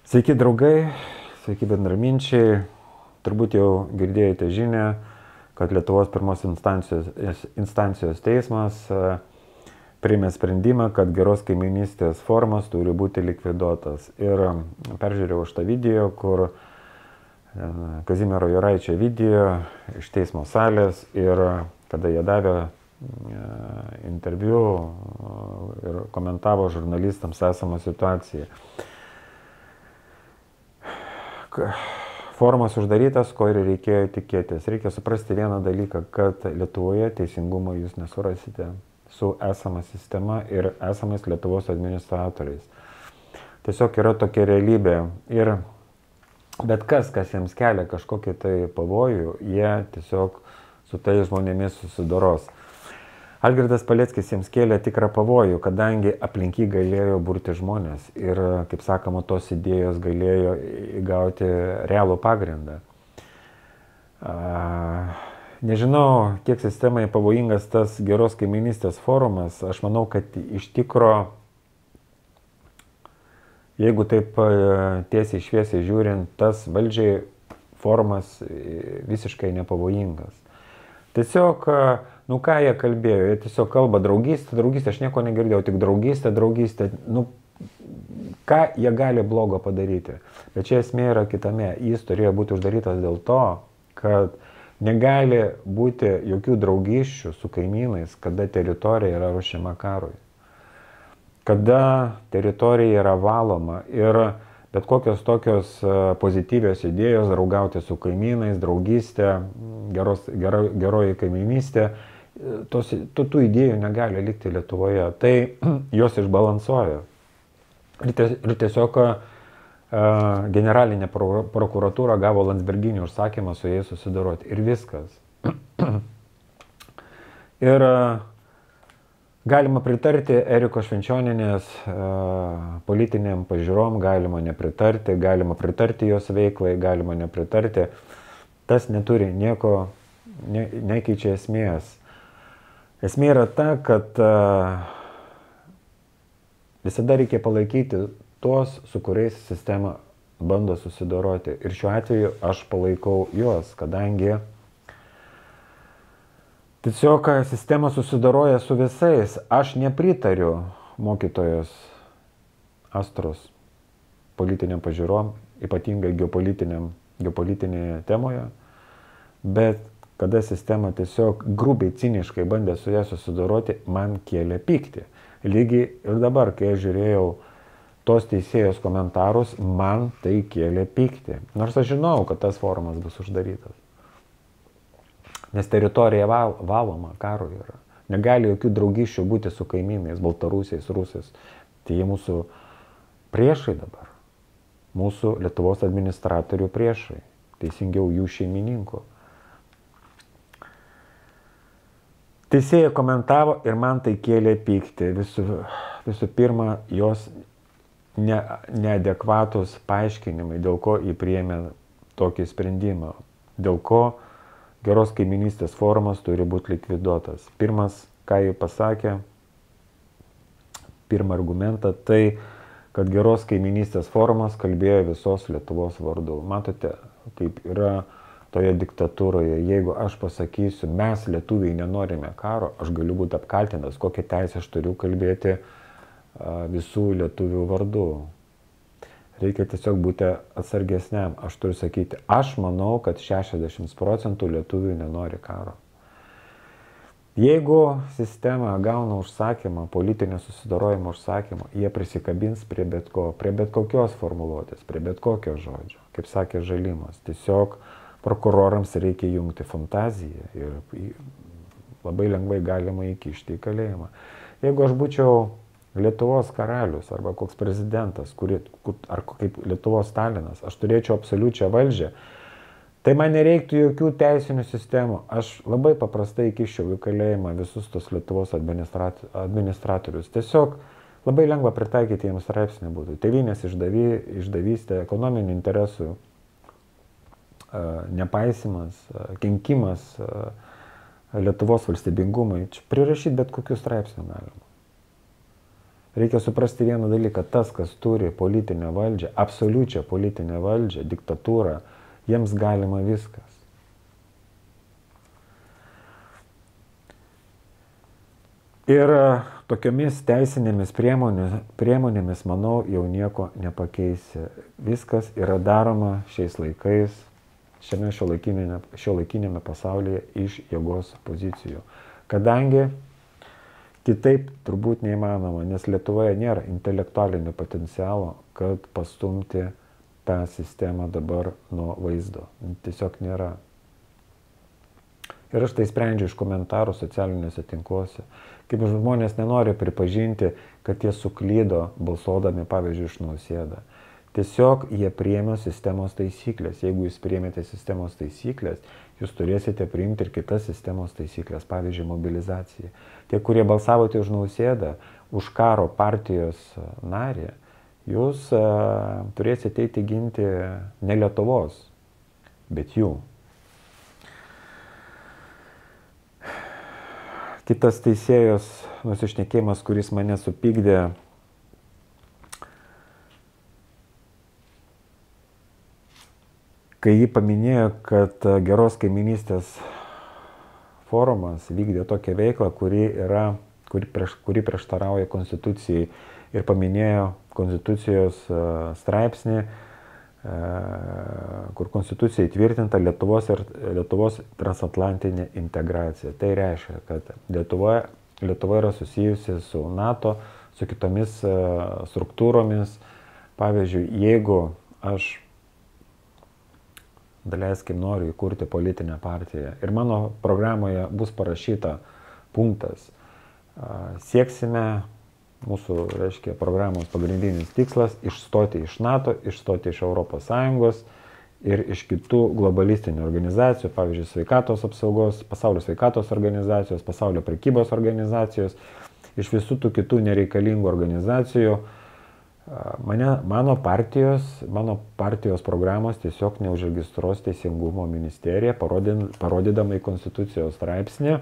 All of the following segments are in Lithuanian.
Sveiki draugai, sveiki bendraminčiai. Turbūt jau girdėjote žinią, kad Lietuvos pirmos instancijos teismas priėmė sprendimą, kad geros kaiminystės forumas turi būti likviduotas. Ir peržiūrėjau šitą video, kur Kazimiero Juraičio video iš teismo salės, ir kada jie davė interviu ir komentavo žurnalistams esamą situaciją. Forumas uždarytas, ko ir reikėjo tikėtis. Reikia suprasti vieną dalyką, kad Lietuvoje teisingumo jūs nesurasite su esama sistema ir esamais Lietuvos administratoriais. Tiesiog yra tokia realybė. Ir bet kas jiems kelia kažkokį tai pavojų, jie tiesiog su tais žmonėmis susidoros. Algirdas Paleckis jiems kėlė tikrą pavojų, kadangi aplink jį galėjo burti žmonės ir, kaip sakoma, tos idėjos galėjo įgauti realų pagrindą. Nežinau, kiek sistemai pavojingas tas geros kaiminystės forumas. Aš manau, kad iš tikro, jeigu taip tiesiai šviesiai žiūrint, tas valdžiai forumas visiškai nepavojingas. Tiesiog, ką jie kalbėjo? Jie tiesiog kalba draugystė, aš nieko negirdėjau, tik draugystė. Ką jie gali blogo padaryti? Bet čia esmė yra kitame. Jis turėjo būti uždarytas dėl to, kad negali būti jokių draugysčių su kaimynais, kada teritorija yra ruošiama karui. Kada teritorija yra valoma ir bet kokios tokios pozityvios idėjos, draugauti su kaimynais, draugystė, geroji kaiminystė, tų idėjų negali likti Lietuvoje. Tai jos išbalansuoja. Ir tiesiog generalinė prokuratūra gavo Landsberginį užsakymą su jais susidoroti. Ir viskas. Ir galima pritarti Erikos Švenčionienės politiniam pažiūrom, galima nepritarti, galima pritarti jos veiklai, galima nepritarti. Tas neturi nieko, nekeičia esmės. Esmė yra ta, kad visada reikia palaikyti tuos, su kuriais sistema bando susidoroti. Ir šiuo atveju aš palaikau juos, kadangi tiesiog sistema susidoroja su visais. Aš nepritariu mokytojos Astros politiniam pažiūrom, ypatingai geopolitinėje temoje, bet kada sistema tiesiog grubiai, ciniškai bandė su ją susidoroti, man kėlė pyktį. Lygiai ir dabar, kai aš žiūrėjau tos teisėjos komentarus, man tai kėlė pyktį. Nors aš žinau, kad tas forumas bus uždarytas. Nes teritorija valoma, karo yra. Negali jokių draugysčių būti su kaimynais, baltarusiais, rusais. Tai jie mūsų priešai dabar. Mūsų Lietuvos administratorių priešai. Teisingiau jų šeimininkų. Teisėja komentavo ir man tai kėlė pyktį. Visų pirma, jos neadekvatus paaiškinimai, dėl ko jį priėmė tokį sprendimą. Dėl ko geros kaiminystės forumas turi būti likviduotas. Pirmas, ką jį pasakė, pirmą argumentą, tai, kad geros kaiminystės forumas kalbėjo visos Lietuvos vardu. Matote, kaip yra toje diktatūroje. Jeigu aš pasakysiu, mes lietuviai nenorime karo, aš galiu būti apkaltintas, kokią teisę aš turiu kalbėti visų lietuvių vardu. Reikia tiesiog būti atsargesniam. Aš turiu sakyti, aš manau, kad 60% lietuvių nenori karo. Jeigu sistema gauna užsakymą, politinio susidorojimo užsakymą, jie prisikabins prie bet kokios formuluotės, prie bet kokio žodžio. Kaip sakė Žalimas, tiesiog prokurorams reikia jungti fantaziją ir labai lengvai galima įkišti į kalėjimą. Jeigu aš būčiau Lietuvos karalius arba koks prezidentas, ar kaip Lietuvos Stalinas, aš turėčiau absoliučią valdžią, tai man nereiktų jokių teisinių sistemų. Aš labai paprastai įkiščiau į kalėjimą visus tos Lietuvos administratorius. Tiesiog labai lengva pritaikyti jiems straipsnį būtų. Tėvynės išdavystė, ekonominių interesų nepaisimas, kenkimas Lietuvos valstybingumui. Prirašyti bet kokių straipsnių galima. Reikia suprasti vieną dalyką, tas, kas turi politinę valdžią, absoliučią politinę valdžią, diktatūrą, jiems galima viskas. Ir tokiomis teisinėmis priemonėmis, manau, jau nieko nepakeisi. Viskas yra daroma šiais laikais, šiame šiuolaikinėme pasaulyje iš jėgos pozicijų. Kadangi kitaip turbūt neįmanoma, nes Lietuvoje nėra intelektualinio potencialo, kad pastumti tą sistemą dabar nuo vaizdo. Tiesiog nėra. Ir aš tai sprendžiu iš komentarų socialiniuose tinkluose. Kaip žmonės nenori pripažinti, kad jie suklydo balsuodami, pavyzdžiui, iš Nausėdą. Tiesiog jie priėmė sistemos taisyklės. Jeigu jūs priėmėte sistemos taisyklės, jūs turėsite priimti ir kitas sistemos taisyklės, pavyzdžiui, mobilizaciją. Tie, kurie balsavote už Nausėdą, už karo partijos narį, jūs turėsite eiti ginti ne Lietuvos, bet jų. Kitas teisėjos nusišnekėjimas, kuris mane supykdė, kai jį paminėjo, kad geros kaiminystės forumas vykdė tokią veiklą, kuri prieštarauja konstitucijai, ir paminėjo konstitucijos straipsnį, kur konstitucija įtvirtinta Lietuvos transatlantinė integracija. Tai reiškia, kad Lietuva yra susijusi su NATO, su kitomis struktūromis. Pavyzdžiui, jeigu aš, daleiskim, noriu įkurti politinę partiją ir mano programoje bus parašyta punktas, sieksime, mūsų, reiškia, programos pagrindinis tikslas - išstoti iš NATO, išstoti iš ES ir iš kitų globalistinių organizacijų, pavyzdžiui, sveikatos apsaugos, pasaulio sveikatos organizacijos, pasaulio prekybos organizacijos, iš visų tų kitų nereikalingų organizacijų. Mano partijos programos tiesiog neužregistruos Teisingumo ministerija, parodydama į konstitucijos straipsnį,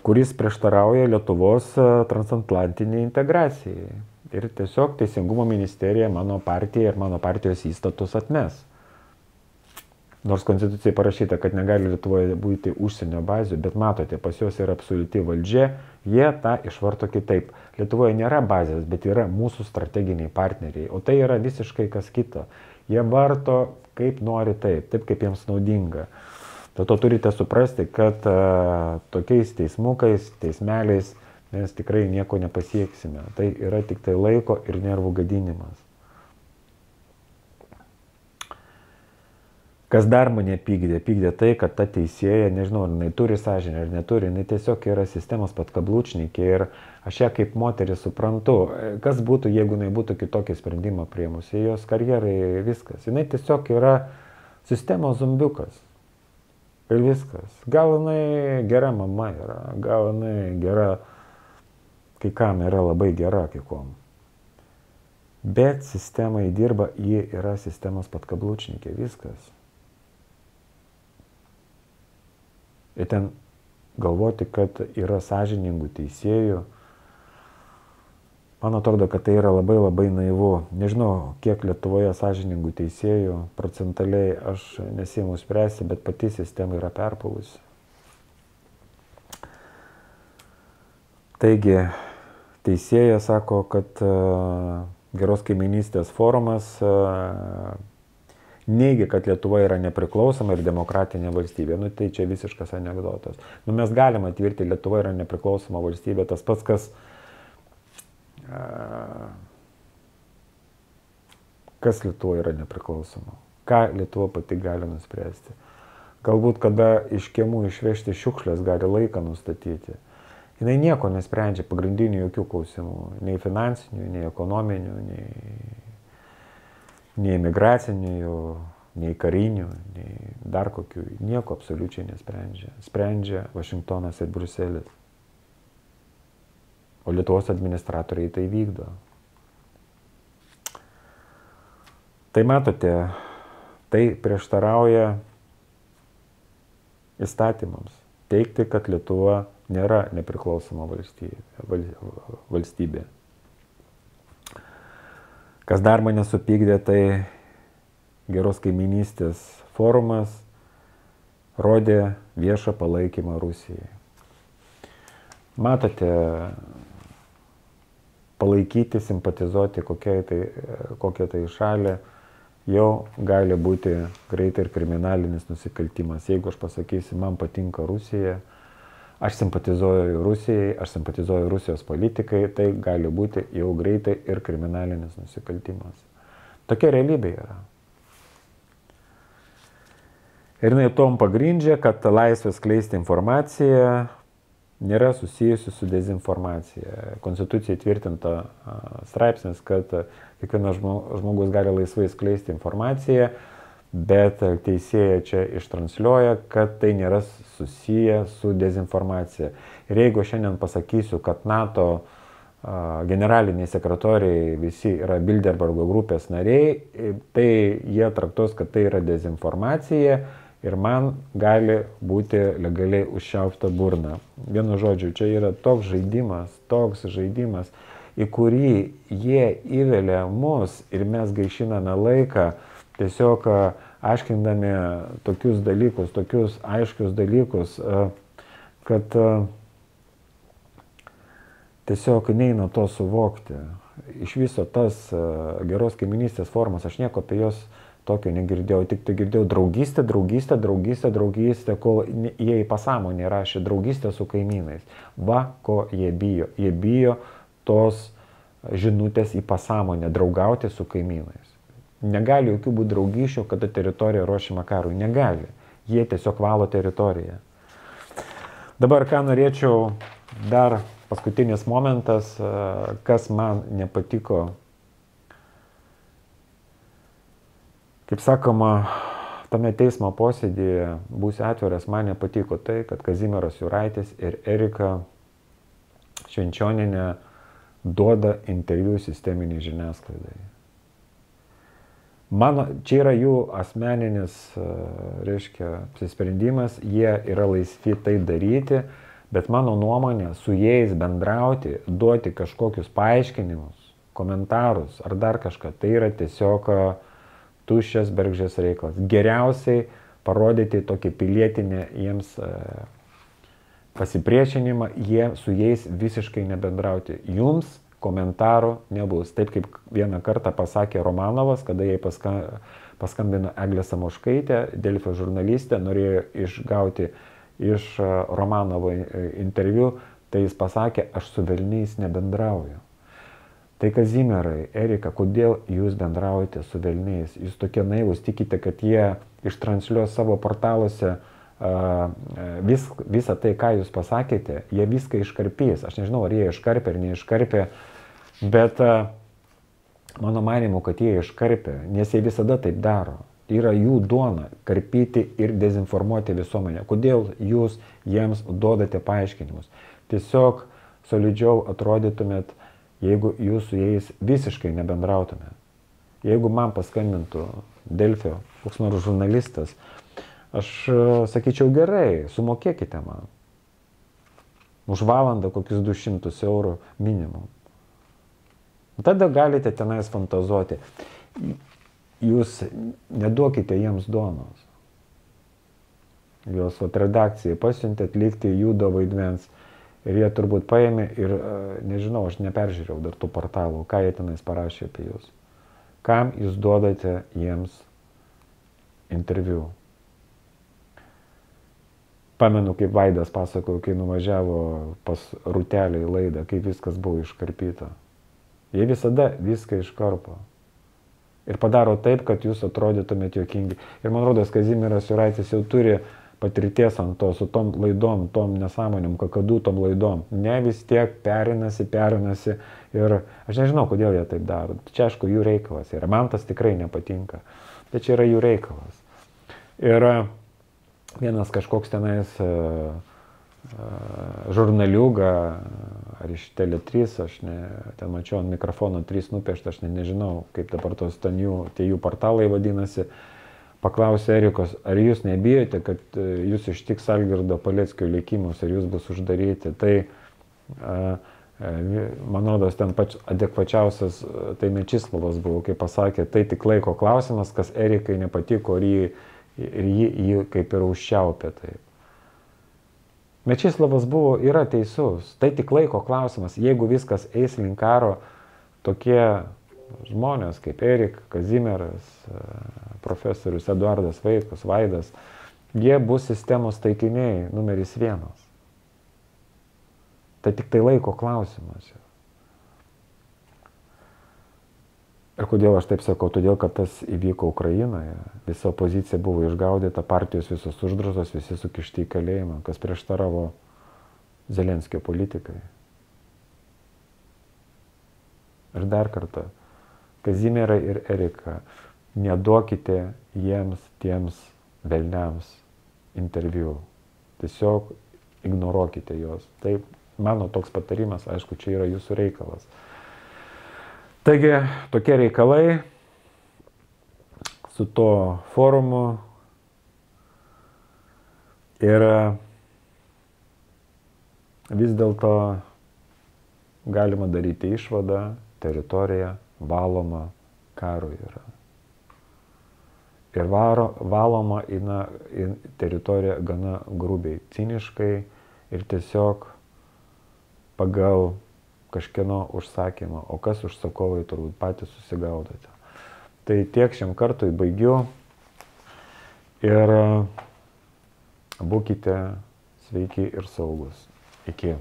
kuris prieštarauja Lietuvos transatlantiniai integracijai. Ir tiesiog Teisingumo ministerija mano partiją ir mano partijos įstatus atmes. Nors konstitucijai parašyta, kad negali Lietuvoje būti užsienio bazių, bet matote, pas juos yra absoliuti valdžia, jie tą išvarto kitaip. Lietuvoje nėra bazės, bet yra mūsų strateginiai partneriai, o tai yra visiškai kas kita. Jie varto kaip nori taip kaip jiems naudinga. Dėl to turite suprasti, kad tokiais teismukais, teismeliais mes tikrai nieko nepasieksime. Tai yra tik tai laiko ir nervų gadinimas. Kas dar mane pykdė? Pykdė tai, kad ta teisėja, nežinau, ar jinai turi sąžinę ar neturi, jinai tiesiog yra sistemos patkablučnikė ir aš ją kaip moterį suprantu. Kas būtų, jeigu jinai būtų kitokį sprendimą priėmusi, jos karjerai viskas. Jinai tiesiog yra sistemos zombiukas. Ir viskas. Gal jinai gera mama yra, gal jinai gera, kai kam yra labai gera, kai kom. Bet sistemai dirba, ji yra sistemos patkablučnikė, viskas. Ir ten galvoti, kad yra sąžiningų teisėjų, man atrodo, kad tai yra labai labai naivu. Nežinau, kiek Lietuvoje sąžiningų teisėjų, procentaliai aš nesiimu spręsti, bet pati sistema yra perpulusi. Taigi, teisėja sako, kad geros kaiminystės forumas neigia, kad Lietuva yra nepriklausoma ir demokratinė valstybė. Nu, tai čia visiškas anekdotas. Nu, mes galime tvirtinti, Lietuva yra nepriklausoma valstybė. Tas pats, kas Lietuva yra nepriklausoma. Ką Lietuva pati gali nuspręsti. Galbūt, kada iš kiemų išvežti šiukšlės, gali laiką nustatyti. Jinai nieko nesprendžia, pagrindinių jokių klausimų. Nei finansinių, nei ekonominių, nei migracinių, nei karinių, nei dar kokių. Nieko absoliučiai nesprendžia. Sprendžia Vašingtonas ir Bruselis. O Lietuvos administratoriai tai vykdo. Tai matote, tai prieštarauja įstatymams. teigti, kad Lietuva nėra nepriklausoma valstybė. Kas dar mane supykdė, tai geros kaiminystės forumas rodė viešą palaikymą Rusijai. Matote, palaikyti, simpatizuoti kokią tai šalį jau gali būti greitai ir kriminalinis nusikaltimas. Jeigu aš pasakysiu, man patinka Rusija, aš simpatizuoju Rusijai, aš simpatizuoju Rusijos politikai, tai gali būti jau greitai ir kriminalinis nusikaltimas. Tokia realybė yra. Ir jinai tom pagrindžia, kad laisvė skleisti informaciją nėra susijusi su dezinformacija. Konstitucijai tvirtinta straipsnis, kad kiekvienas žmogus gali laisvai skleisti informaciją, bet teisėja čia ištransliuoja, kad tai nėra susiję su dezinformacija. Ir jeigu šiandien pasakysiu, kad NATO generaliniai sekretoriai visi yra Bilderbergo grupės nariai, tai jie traktuos, kad tai yra dezinformacija ir man gali būti legaliai užšiaupta burna. Vienu žodžiu, čia yra toks žaidimas, į kurį jie įvelia mus ir mes gaišiname laiką, tiesiog aiškindami tokius dalykus, tokius aiškius dalykus, kad tiesiog neina to suvokti. Iš viso tas geros kaiminystės formas, aš nieko apie jos tokio negirdėjau, tik tai girdėjau draugystę, kol jie į pasąmonę rašė draugystę su kaimynais. Va, ko jie bijo. Jie bijo tos žinutės į pasąmonę, draugauti su kaimynais. Negali jokių būti draugyšių, kada teritorija ruošiama karui. Negali. Jie tiesiog valo teritoriją. Dabar ką norėčiau, dar paskutinis momentas, kas man nepatiko. Kaip sakoma, tame teismo posėdėje, būsiu atviras, man nepatiko tai, kad Kazimieras Juraitis ir Erika Švenčionienė duoda interviu sisteminiai žiniasklaidai. Čia yra jų asmeninis, apsisprendimas, jie yra laisvi tai daryti, bet mano nuomonė, su jais bendrauti, duoti kažkokius paaiškinimus, komentarus ar dar kažką, tai yra tiesiog tuščias bergždžias reikalas. Geriausiai parodyti tokį pilietinį jiems pasipriešinimą, su jais visiškai nebendrauti. Jums komentarų nebus. Taip kaip vieną kartą pasakė Romanovas, kada jai paskambino Eglė Samoškaitė, Delfio žurnalistė, norėjo išgauti iš Romanovo interviu, tai jis pasakė, aš su velniais nebendrauju. Tai Kazimierai, Erika, kodėl jūs bendraujate su velniais? Jūs tokie naivūs, tikite, kad jie ištransliuos savo portaluose visą tai, ką jūs pasakėte, jie viską iškarpys. Aš nežinau, ar jie iškarpė ar neiškarpė, bet mano manimu, kad jie iškarpė, nes jie visada taip daro. Yra jų duona karpyti ir dezinformuoti visuomenę. Kodėl jūs jiems duodate paaiškinimus? Tiesiog solidžiau atrodytumėt, jeigu jūs su jais visiškai nebendrautumėt. Jeigu man paskambintų Delfio koks nors žurnalistas, aš sakyčiau gerai, sumokėkite man. Už valandą kokius 200 eurų minimum. Tada galite tenais fantazuoti. Jūs neduokite jiems duonos. Jos redakcijai pasiuntėt atlikti judo vaidmens. Ir jie turbūt paėmė ir, nežinau, aš neperžiūrėjau dar tų portalų, ką jie tenais parašė apie jūs. Kam jūs duodate jiems interviu? Pamenu, kaip Vaidas pasakojo, kai nuvažiavo pas Rūtelį į laidą, kaip viskas buvo iškarpyta. Jie visada viską iškarpo. Ir padaro taip, kad jūs atrodytumėt juokingi. Ir man rodos, Kazimieras Juraitis jau turi patirties ant to, su tom laidom, tom nesąmonėm, kakadų tom laidom. Ne, vis tiek perinasi ir aš nežinau, kodėl jie taip daro. Čia, aišku, jų reikalas. Ir man tas tikrai nepatinka. Bet čia yra jų reikalas. Ir vienas kažkoks tenais žurnaliuga, ar iš Tele3, aš ten mačiau ant mikrofono 3 nupiešta, aš nežinau, kaip dabar tos ten tie jų portalai vadinasi, paklausė Erikos, ar jūs nebijote, kad jūs ištiks Algirdo Paleckio likimus, ar jūs bus uždaryti. Tai, man rodos, ten adekvačiausias, tai Mečislovas buvo, kai pasakė, tai tik laiko klausimas, kas Erikai nepatiko ir jį kaip ir užčiaupė. Taip. Mečislovas yra teisus, tai tik laiko klausimas, jeigu viskas eis link karo, tokie žmonės kaip Erik, Kazimieras, profesorius Eduardas Vaitkus, Vaidas, jie bus sistemos taikiniai numeris 1. Tai tik tai laiko klausimas. Ir kodėl aš taip sakau? Todėl, kad tas įvyko Ukrainoje. Visa opozicija buvo išgaudyta, partijos visos uždrausos, visi sukišti į kalėjimą, kas prieštaravo Zelenskio politikai. Ir dar kartą, Kazimierą ir Eriką, neduokite jiems tiems velniams interviu. Tiesiog ignoruokite juos. Taip, mano toks patarimas, aišku, čia yra jūsų reikalas. Taigi, tokie reikalai su to forumu ir vis dėlto galima daryti išvadą, teritorija valoma karui yra. Ir valoma į teritoriją gana grubiai, ciniškai ir tiesiog pagal kažkieno užsakymą, o kas užsakovai turbūt patys susigaudote. Tai tiek šiam kartui baigiu ir būkite sveiki ir saugus. Iki.